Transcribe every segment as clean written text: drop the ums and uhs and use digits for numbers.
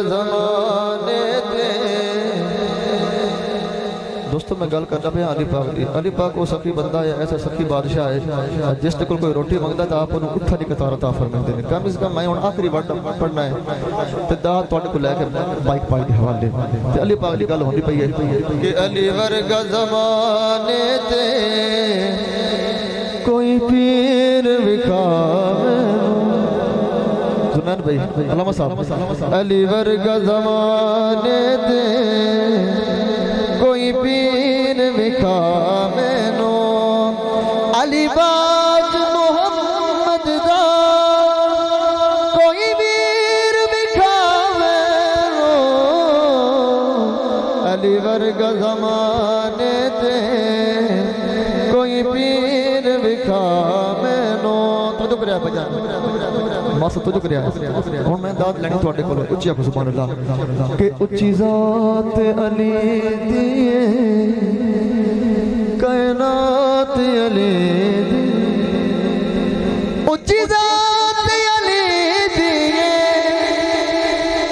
जमाने ते। दोस्तों मैं गल करता पाया अली पाक की। अली पाक वो सखी बंदा है, ऐसा सखी बादशाह है जिस को कोई रोटी मंगता तो आप उठा की कतार अता फरमाते हैं। कम से कम मैं हुण आखिरी वर्ड पढ़ना है ते दा तुहाडे को लैके बाइक पाई के हवाले ते अली पाक की गल होंदी पई है कि अली वर्गा ज़माने ते कोई पीर विखावे। सुनन भाई अल्लामा साहब, अली वर्गा ज़माने ते कोई पीर विखावे नो। अली बाज मोहम्मद दा कोई वीर विखावे नो। अली वर्गा ज़माने ते कोई पीर विखावे नो। तुझो करया बजान मस तुझो करया हुण मैं दाद लैनी तुहाडे कोल। उच्ची आखो सुभान अल्लाह कि उच्ची ज़ात अली दी कायनात अली दी। उच्ची ज़ात अली दी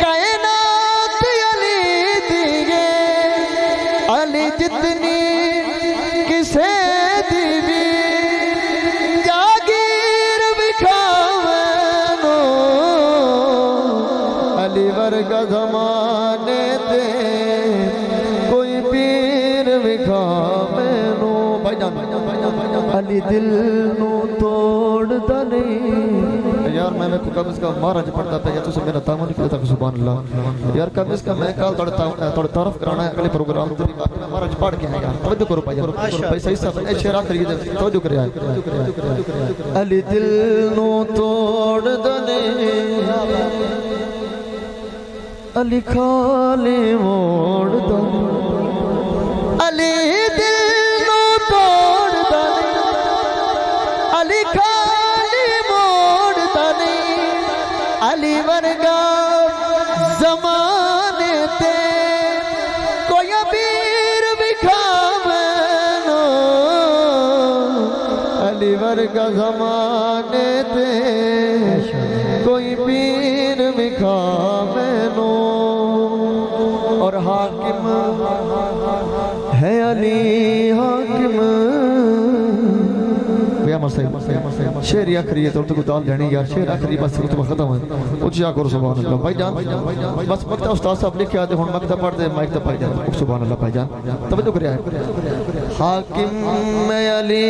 कायनात अली दी। अली जितनी किसे दी भी जागीर विखावे नो। अली वर्गा ज़माने ते कोई पीर विखावे नो। अली दिल नू तोड़दा नहीं। यार मैं कम से कम महाराज पढ़ता पे तुझे मेरा तामो नहीं पता। सुभान अल्लाह यार कम से कम मैं कल थोड़ा तारफ कराना है अगले प्रोग्राम तेरी बात में महाराज पढ़ के है यार। तवज्जो करो भाई भाई सही सब ए शेर आखिरी दे तवज्जो करया। अली दिल नू तोड़दा नहीं। अली खाली मोड़दा। अली दिल नू तोड़दा नहीं। अली खाली मोड़दा नहीं। अली वर्गा ज़माने ते कोई पीर विखावे नो। अली वर्गा ज़माने ते कोई पीर विखावे नो। और हाकिम है अली हाकिम। शेर आखिरी है तो दाल लेनी यार। शेर आखिरी बस खत्म है। उच्चा करो सुभान अल्लाह भाई जान। बस मकता उस्ताद साहब लिखे आते हुण मकता पढ़ते माइक तक भाई जान। सुभान अल्लाह भाई जान तवज्जो करया। हाकिम मैं अली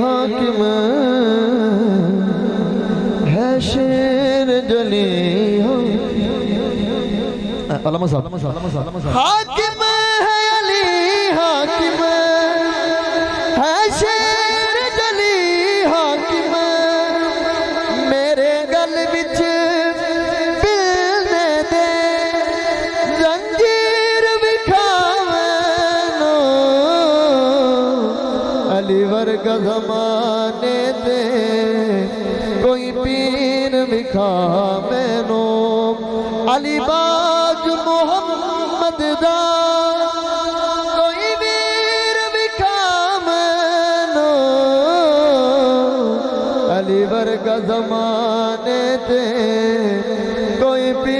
हाकिम है शेर जली। अल्लामा साहब हाकिम है अली हाकिम है शेर जली हाकिम। मेरे गल विच पिलने दे जंजीर विखावे नो। अली वर्गा ज़माने ते कोई पीर विखावे नो। अली बाज मोहम्मद दा कोई वीर विखावे नो। अली वर्गा ज़माने ते कोई पीर